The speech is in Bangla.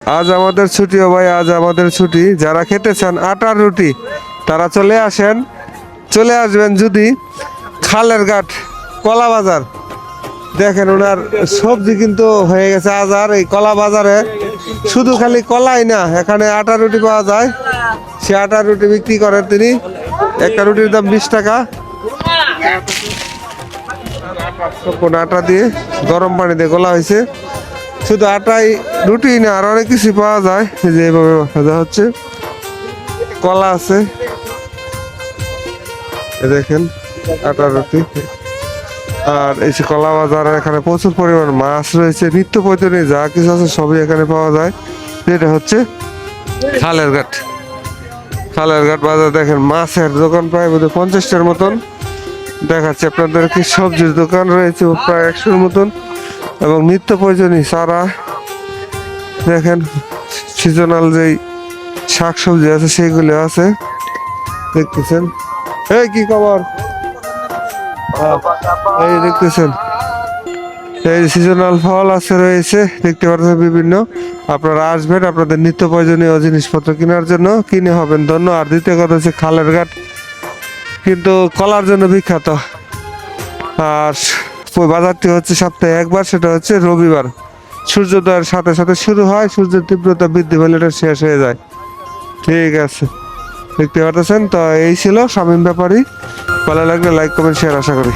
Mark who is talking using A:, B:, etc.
A: আজ আমাদের ছুটি ও ভাই, আজ আমাদের ছুটি। যারা খেতে চান আটার রুটি তারা চলে আসেন, চলে আসবেন যদি খালের ঘাট কলা বাজার। দেখেন ওনার সবজি কিন্তু হয়ে গেছে আজ। আর এই কলা বাজারে শুধু খালি কলাই না, এখানে আটা রুটি পাওয়া যায়। সে আটা রুটি বিক্রি করেন তিনি। একটা রুটির দাম 20 টাকা। কোন আটা দিয়ে গরম পানি দিয়ে গোলা হয়েছে। শুধু আটাই রুটি না, আর অনেক কিছু পাওয়া যায়। এই যে এইভাবে ভাজা হচ্ছে, কলা আছে, দেখেন আটা রুটি। আর এই যে কলা বাজার, এখানে প্রচুর পরিমাণ মাছ রয়েছে, নিত্য প্রয়োজনীয় যা কিছু আছে সবই এখানে পাওয়া যায়। এটা হচ্ছে খালের ঘাট। খালের ঘাট বাজার। দেখেন মাছের দোকান প্রায় বোধহয় 50টার মতন দেখাচ্ছে আপনাদেরকে। সবজির দোকান রয়েছে প্রায় 100-এর মতন, এবং নিত্য প্রয়োজনীয় চারা। দেখেন সিজনাল যেই শাকসবজি আছে সেইগুলো আছে, দেখতেছেন। এই কি খবর? এই দেখতেছেন এই সিজনাল ফল আছে রয়েছে, দেখতে পাচ্ছেন বিভিন্ন। আপনারা আসবেন আপনাদের নিত্য প্রয়োজনীয় জিনিসপত্র কেনার জন্য, কিনে হবেন ধন্য। আর দ্বিতীয় কথা হচ্ছে খালের ঘাট কিন্তু কলার জন্য বিখ্যাত। আর ওই বাজারটি হচ্ছে সপ্তাহে একবার, সেটা হচ্ছে রবিবার। সূর্যোদয়ের সাথে সাথে শুরু হয়, সূর্যের তীব্রতা বৃদ্ধি পেলে এটা শেষ হয়ে যায়। ঠিক আছে, দেখতে পাচ্ছেন। তো এই ছিল শামীম ব্যাপারী। ভালো লাগলে লাইক কমেন্ট শেয়ার আশা করি।